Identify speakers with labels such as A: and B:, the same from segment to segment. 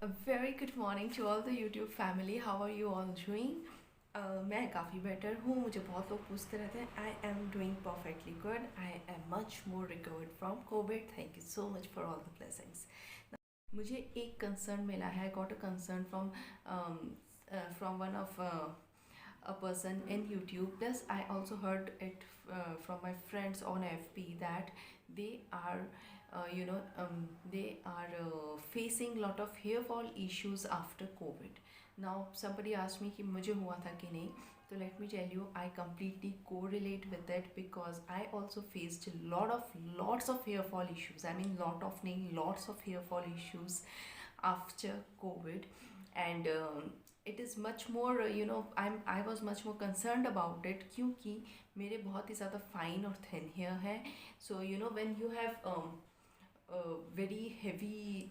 A: A very good morning to all the YouTube family. How are you all doing? मैं काफ़ी better हूँ. मुझे बहुत लोग पूछते रहते हैं. I am doing perfectly good. I am much more recovered from COVID. Thank you so much for all the blessings. मुझे एक कंसर्न मिला है. I got a concern from one of a person in YouTube. Plus, I also heard it from my friends on FB that they are, they are facing lot of hair fall issues after COVID. Now, somebody asked me कि मुझे हुआ था कि नहीं. So let me tell you, I completely correlate with it because I also faced lots of hair fall issues. I mean, lots of hair fall issues after COVID, and it is much more I was much more concerned about it क्योंकि मेरे बहुत ही ज़्यादा fine और thin hair है. So when you have very heavy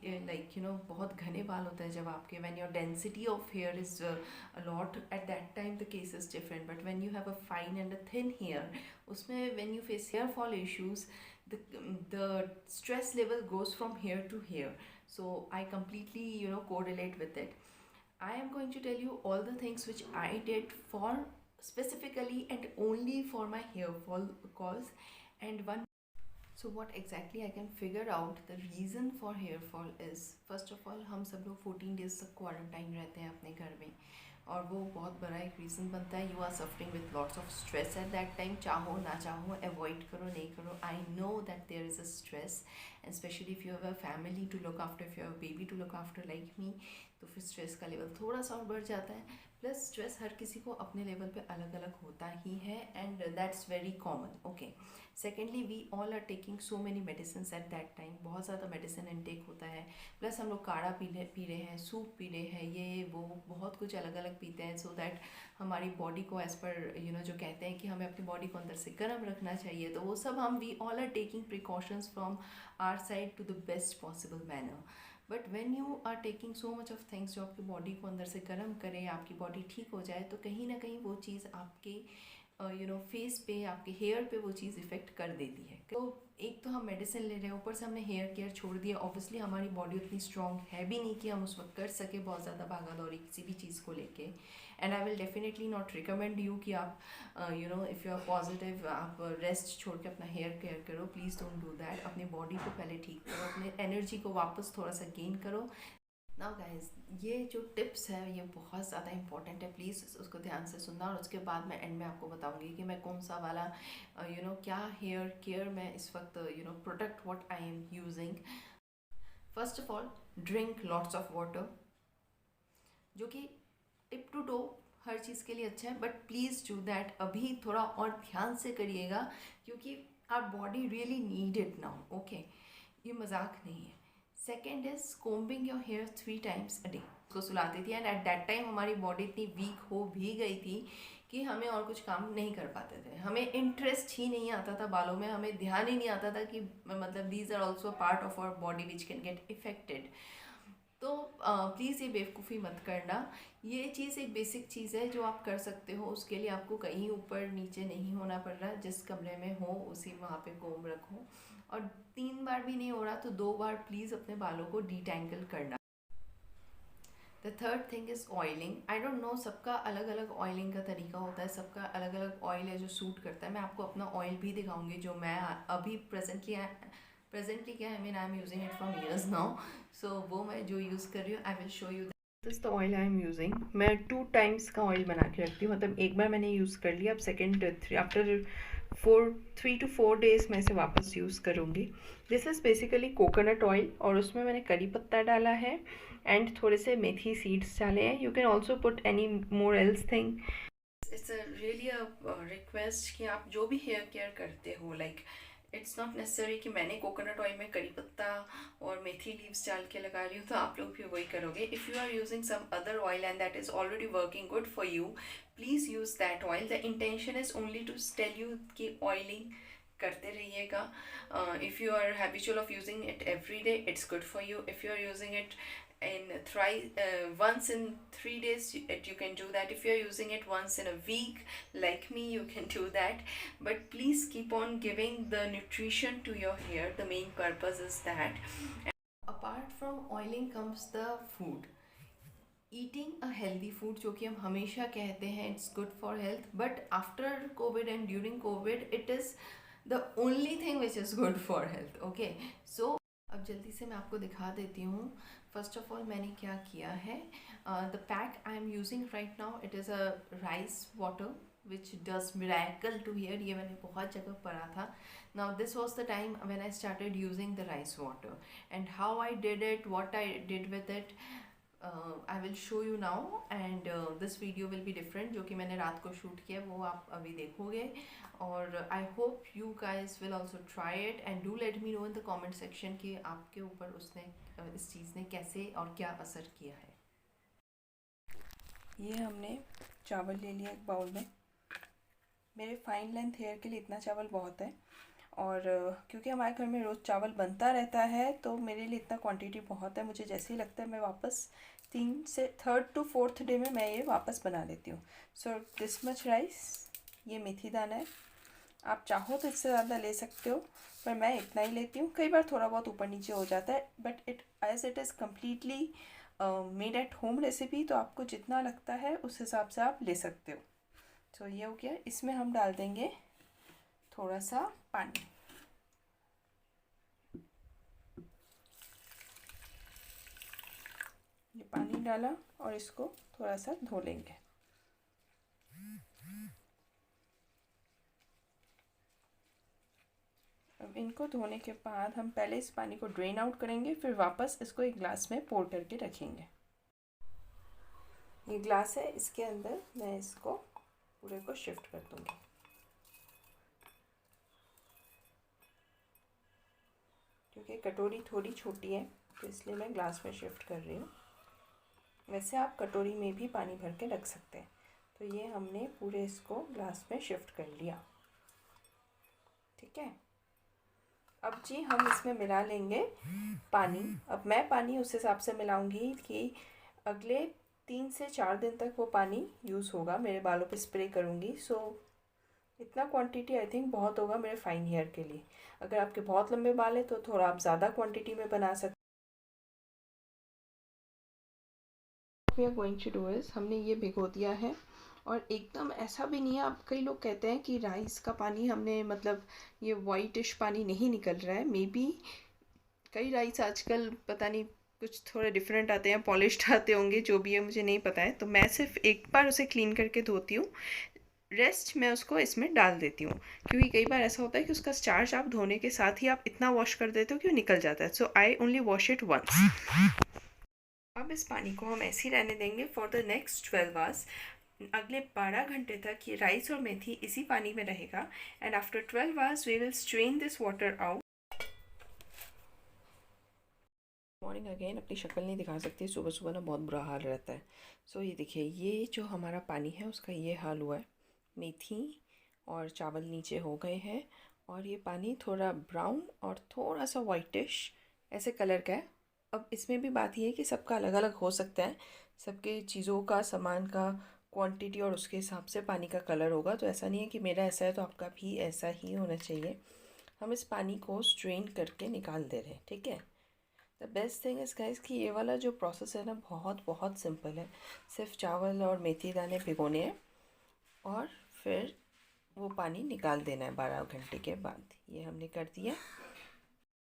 A: बहुत घने बाल होते हैं जब आपके, when your density of hair is a lot at that time the case is different. But when you have a fine and a thin hair, उसमें when you face hair fall issues, the stress level goes from hair to hair. So I completely correlate with it. I am going to tell you all the things which I did for specifically and only for my hair fall cause. And one, so what exactly I can figure out the reason for hair fall is, first of all, हम सब लोग 14 days तक quarantine रहते हैं अपने घर में, और वो बहुत बड़ा एक रीज़न बनता है. You are suffering with lots of stress at that time. चाहो ना चाहो, अवॉइड करो नहीं करो, I know that there is a stress. And specially if you have a family to look after, if you have a baby to look after like me, तो फिर stress का level थोड़ा सा और बढ़ जाता है. प्लस स्ट्रेस हर किसी को अपने लेवल पे अलग अलग होता ही है, and that's very common. Okay. Secondly, we all are taking so many medicine at that time. बहुत ज़्यादा मेडिसिन इनटेक होता है. प्लस हम लोग काढ़ा पी रहे हैं, सूप पी रहे हैं, ये वो बहुत कुछ अलग अलग पीते हैं, सो दैट हमारी बॉडी को एज़ पर जो कहते हैं कि हमें अपनी बॉडी को अंदर से गर्म रखना चाहिए, तो वो सब हम we all are taking precautions from our side to the best possible manner. But when you are taking so much of things जो आपकी बॉडी को अंदर से गर्म करे, आपकी बॉडी ठीक हो जाए, तो कहीं ना कहीं वो चीज़ आपके फेस पे, आपके हेयर पे वो चीज़ इफ़ेक्ट कर देती है. तो एक तो हम मेडिसिन ले रहे हैं, ऊपर से हमने हेयर केयर छोड़ दिया. ऑब्वियसली हमारी बॉडी उतनी स्ट्रॉन्ग है भी नहीं कि हम उस वक्त कर सके बहुत ज़्यादा भागा दौड़ी किसी भी चीज़ को लेके. And I will definitely not recommend you कि आप इफ़ यू आर पॉजिटिव आप रेस्ट छोड़ के अपना हेयर केयर करो. Please don't do that. अपनी बॉडी को पहले ठीक करो, अपने एनर्जी को वापस थोड़ा सा गेन करो. नाउ गाइज, ये जो टिप्स है ये बहुत ज़्यादा इंपॉर्टेंट है. प्लीज़ उसको ध्यान से सुनना, और उसके बाद मैं एंड में आपको बताऊंगी कि मैं कौन सा वाला क्या हेयर केयर मैं इस वक्त product what I am using. First of all, drink lots of water, जो कि टिप टू टो हर चीज़ के लिए अच्छा है. बट प्लीज़ डू दैट अभी थोड़ा और ध्यान से करिएगा, क्योंकि our body really need it now. Okay, ये मजाक नहीं है. Second is combing your hair 3 times a day. उसको सुलाती थी, एंड एट दैट टाइम हमारी बॉडी इतनी वीक हो भी गई थी कि हमें और कुछ काम नहीं कर पाते थे. हमें इंटरेस्ट ही नहीं आता था बालों में, हमें ध्यान ही नहीं आता था कि मतलब these are also part of our body which can get affected. तो प्लीज़ ये बेवकूफ़ी मत करना. ये चीज़ एक बेसिक चीज़ है जो आप कर सकते हो. उसके लिए आपको कहीं ऊपर नीचे नहीं होना पड़ रहा. जिस कमरे में हो उसी वहाँ पे कोम रखो, और 3 बार भी नहीं हो रहा तो 2 बार प्लीज़ अपने बालों को डिटैंगल करना. The third thing is oiling. I don't know, सबका अलग अलग ऑयलिंग का तरीका होता है, सबका अलग अलग ऑयल है जो सूट करता है. मैं आपको अपना ऑयल भी दिखाऊंगी जो मैं अभी प्रेजेंटली क्या है, mean I am using it from years now. So वो मैं जो यूज़ कर रही हूँ, I will show you. This the oil I am using. मैं 2 times का ऑयल बना के रखती हूँ, मतलब एक बार मैंने यूज़ कर लिया, अब सेकेंड आफ्टर 3 to 4 days मैं इसे वापस यूज़ करूँगी. This is basically coconut oil, और उसमें मैंने करी पत्ता डाला है एंड थोड़े से मेथी सीड्स डाले हैं. You can also put any more else thing. It's really a request कि आप जो भी हेयर केयर करते हो, लाइक इट्स नॉट नेसेसरी कि मैंने कोकोनट ऑयल में करी पत्ता और मेथी लीव्स डाल के लगा रही हूँ तो आप लोग भी वही करोगे. If you are using some other oil and that is already working good for you, please use that oil. The intention is only to tell you कि ऑयलिंग करते रहिएगा. If you are habitual of using it every day, it's good for you. If you are using it in once in 3 days, you can do that. If you're using it once in a week like me, you can do that. But please keep on giving the nutrition to your hair. The main purpose is that. Apart from oiling comes the food. Eating a healthy food, जो कि हम हमेशा कहते हैं it's good for health, but after covid and during covid it is the only thing which is good for health. Okay, so अब जल्दी से मैं आपको दिखा देती हूँ। फर्स्ट ऑफ ऑल मैंने क्या किया है, the pack I am using right now, it is a rice water which does miracle to hair. ये मैंने बहुत जगह पढ़ा था। Now this was the time when I started using the rice water, and how I did it, what I did with it, I will show you now. And this video will be different, जो कि मैंने रात को shoot किया वो आप अभी देखोगे। और I hope you guys will also try it and do let me know in the comment section कि आपके ऊपर उसने इस चीज़ ने कैसे और क्या असर किया है। ये हमने चावल ले लिया एक बाउल में। मेरे फाइन लेंथ हेयर के लिए इतना चावल बहुत है, और क्योंकि हमारे घर में रोज़ चावल बनता रहता है तो मेरे लिए इतना क्वांटिटी बहुत है। मुझे जैसे ही लगता है मैं वापस 3rd to 4th डे में मैं ये वापस बना लेती हूँ। सो दिस मच राइस, ये मेथी दाना है। आप चाहो तो इससे ज़्यादा ले सकते हो, पर मैं इतना ही लेती हूँ। कई बार थोड़ा बहुत ऊपर नीचे हो जाता है, but it is completely made at home recipe, तो आपको जितना लगता है उस हिसाब से आप ले सकते हो। तो ये हो गया। इसमें हम डाल देंगे थोड़ा सा पानी। ये पानी डाला और इसको थोड़ा सा धो लेंगे। अब इनको धोने के बाद हम पहले इस पानी को ड्रेन आउट करेंगे, फिर वापस इसको एक ग्लास में पोर करके रखेंगे। ये ग्लास है, इसके अंदर मैं इसको पूरे को शिफ्ट कर दूँगी। क्योंकि कटोरी थोड़ी छोटी है तो इसलिए मैं ग्लास में शिफ्ट कर रही हूँ। वैसे आप कटोरी में भी पानी भर के रख सकते हैं। तो ये हमने पूरे इसको ग्लास में शिफ्ट कर लिया। ठीक है, अब जी हम इसमें मिला लेंगे पानी। अब मैं पानी उस हिसाब से मिलाऊंगी कि अगले 3 से 4 दिन तक वो पानी यूज़ होगा। मेरे बालों पे स्प्रे करूँगी, सो इतना क्वांटिटी आई थिंक बहुत होगा मेरे फाइन हेयर के लिए। अगर आपके बहुत लंबे बाल हैं तो थोड़ा आप ज़्यादा क्वांटिटी में बना सकते। We are going to do is, हमने ये भिगो दिया है, और एकदम ऐसा भी नहीं है। अब कई लोग कहते हैं कि राइस का पानी हमने मतलब ये वाइटिश पानी नहीं निकल रहा है। मे बी कई राइस आजकल पता नहीं कुछ थोड़े डिफरेंट आते हैं, पॉलिश्ड आते होंगे, जो भी है मुझे नहीं पता है। तो मैं सिर्फ एक बार उसे क्लीन करके धोती हूँ, रेस्ट मैं उसको इसमें डाल देती हूँ। क्योंकि कई बार ऐसा होता है कि उसका स्टार्च आप धोने के साथ ही आप इतना वॉश कर देते हो कि वो निकल जाता है। So I only wash it once. अब इस पानी को हम ऐसे ही रहने देंगे फॉर द नेक्स्ट 12 आवर्स। अगले 12 घंटे तक ये राइस और मेथी इसी पानी में रहेगा, and after 12 hours we will strain this water out. Morning again, अपनी शक्ल नहीं दिखा सकती, सुबह सुबह ना बहुत बुरा हाल रहता है। सो ये देखिए, ये जो हमारा पानी है उसका ये हाल हुआ है। मेथी और चावल नीचे हो गए हैं, और ये पानी थोड़ा ब्राउन और थोड़ा सा वाइटिश ऐसे कलर का है। अब इसमें भी बात ये है कि सबका अलग अलग हो सकता है, सबके चीज़ों का सामान का क्वांटिटी और उसके हिसाब से पानी का कलर होगा। तो ऐसा नहीं है कि मेरा ऐसा है तो आपका भी ऐसा ही होना चाहिए। हम इस पानी को स्ट्रेन करके निकाल दे रहे हैं। ठीक है, the best thing is guys कि ये वाला जो प्रोसेस है ना बहुत बहुत सिंपल है। सिर्फ चावल और मेथी दाने भिगोने हैं और फिर वो पानी निकाल देना है 12 घंटे के बाद। ये हमने कर दिया।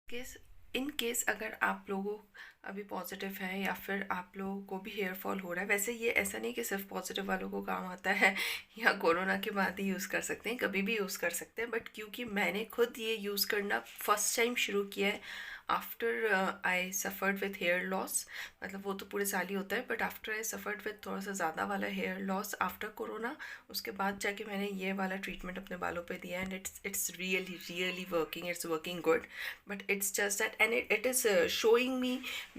A: केस इन केस अगर आप लोगों अभी पॉजिटिव है या फिर आप लोगों को भी हेयर फॉल हो रहा है, वैसे ये ऐसा नहीं कि सिर्फ पॉजिटिव वालों को काम आता है या कोरोना के बाद ही यूज़ कर सकते हैं, कभी भी यूज़ कर सकते हैं। बट क्योंकि मैंने खुद ये यूज़ करना फर्स्ट टाइम शुरू किया है after I suffered with hair loss, मतलब वो तो पूरे साल ही होता है, but after I suffered with थोड़ा सा ज़्यादा वाला हेयर लॉस आफ्टर कोरोना, उसके बाद जाके मैंने ये वाला ट्रीटमेंट अपने बालों पे दिया, and it's really working, it's working good. but it's just that, and it is showing me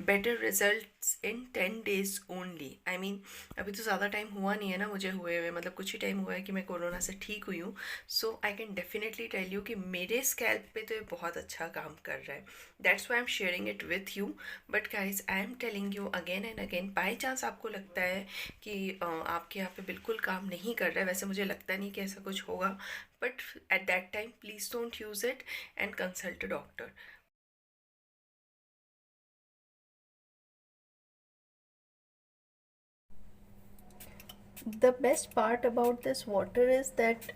A: better results in 10 days only. I mean, अभी तो ज़्यादा टाइम हुआ नहीं है ना मुझे हुए हुए, मतलब कुछ ही टाइम हुआ है कि मैं कोरोना से ठीक हुई हूँ। So I can definitely tell you कि मेरे स्कैल्प पे तो ये बहुत अच्छा काम कर रहा है। That's why I am sharing it with you. But guys, I am telling you again and again, by chance आपको लगता है कि आपके यहाँ पे बिल्कुल काम नहीं कर रहा है, वैसे मुझे लगता नहीं कि ऐसा कुछ होगा, but at that time please don't use it and consult a doctor. The best part about this water is that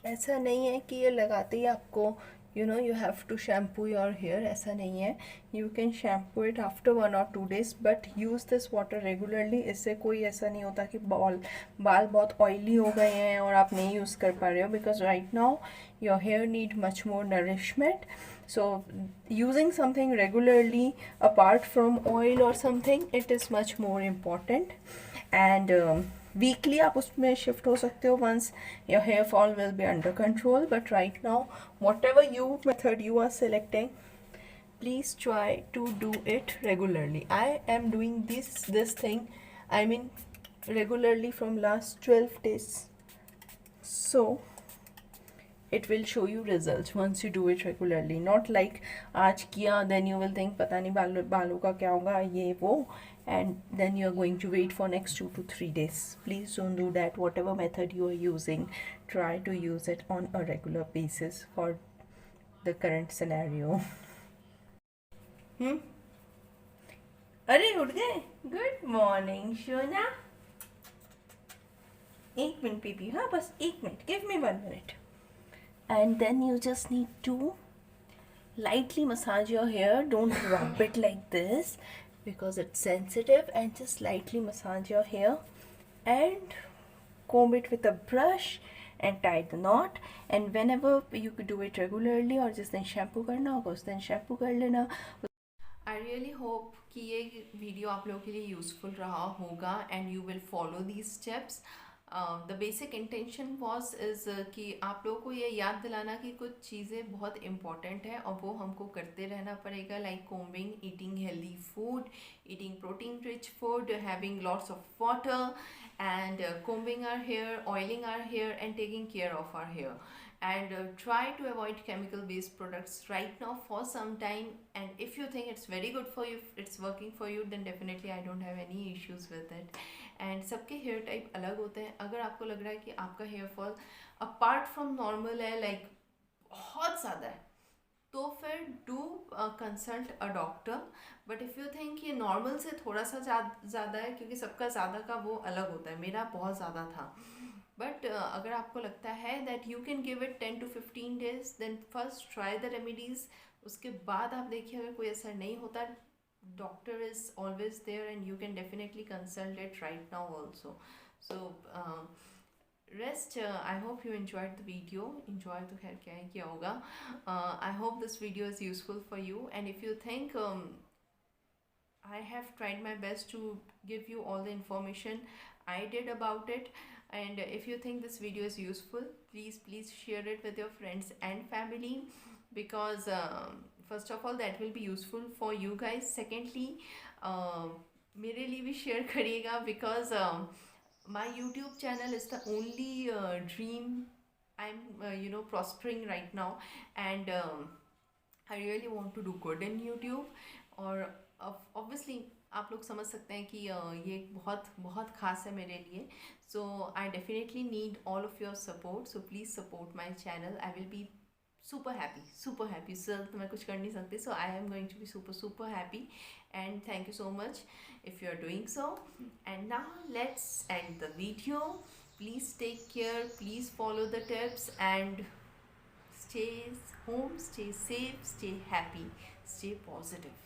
A: ऐसा नहीं है कि ये लगाते ही आपको you have to shampoo your hair, ऐसा नहीं है. You can shampoo it after 1 or 2 days, but use this water regularly. इससे कोई ऐसा नहीं होता कि बाल बहुत ऑयली हो गए हैं और आप नहीं यूज़ कर पा रहे हो, because right now your hair need much more nourishment. So using something regularly apart from oil or something, it is much more important. And weekly आप उसमें shift हो सकते हो once your hair fall will be under control. But right now, whatever you method you are selecting, please try to do it regularly. I am doing this thing, I mean, regularly from last 12 days. So it will show you results once you do it regularly. Not like आज किया then you will think पता नहीं बालों का क्या होगा ये वो, and then you are going to wait for next 2 to 3 days. Please don't do that. Whatever method you are using, try to use it on a regular basis for the current scenario. अरे उठ गए. Good morning Shona. 1 minute baby, हाँ बस 1 minute, give me 1 minute. And then you just need to lightly massage your hair. Don't rub it like this because it's sensitive, and just lightly massage your hair and comb it with a brush and tie the knot. And whenever you could do it regularly, or जिस दिन shampoo करना होगा उस दिन shampoo कर लेना. I really hope कि ये वीडियो आप लोगों के लिए यूज़फुल रहा होगा and you will follow these steps. The basic intention was is कि आप लोगों को ये याद दिलाना कि कुछ चीज़ें बहुत इंपॉर्टेंट है और वो हमको करते रहना पड़ेगा, like combing, eating healthy food, eating protein rich food, having lots of water, and combing our hair, oiling our hair, and taking care of our hair. And try to avoid chemical based products right now for some time. And if you think it's very good for you, if it's working for you, then definitely I don't have any issues with it. And सबके hair type अलग होते हैं. अगर आपको लग रहा है कि आपका hair fall apart from normal है, लाइक बहुत ज़्यादा है, तो फिर do consult a doctor. But if you think ये नॉर्मल से थोड़ा सा ज़्यादा है, क्योंकि सबका ज़्यादा का वो अलग होता है, मेरा बहुत ज़्यादा था. बट अगर आपको लगता है that you can give it 10 to 15 days, then first try the remedies. उसके बाद आप देखिए अगर कोई असर नहीं होता, doctor is always there and you can definitely consult it right now also. So rest. I hope you enjoyed the video. Enjoy तो खैर क्या है क्या होगा. I hope this video is useful for you, and if you think I have tried my best to give you all the information I did about it, and if you think this video is useful, please share it with your friends and family, because first of all that will be useful for you guys. Secondly, मेरे लिए भी share करिएगा, because my YouTube channel is the only dream I'm prospering right now, and I really want to do good in YouTube. और obviously आप लोग समझ सकते हैं कि ये बहुत बहुत खास है मेरे लिए. So I definitely need all of your support, so please support my channel. I will be super happy. Sir तो मैं कुछ कर नहीं सकती, so I am going to be super happy, and thank you so much if you are doing so. And now let's end the video. Please take care, please follow the tips, and stay home, stay safe, stay happy, stay positive.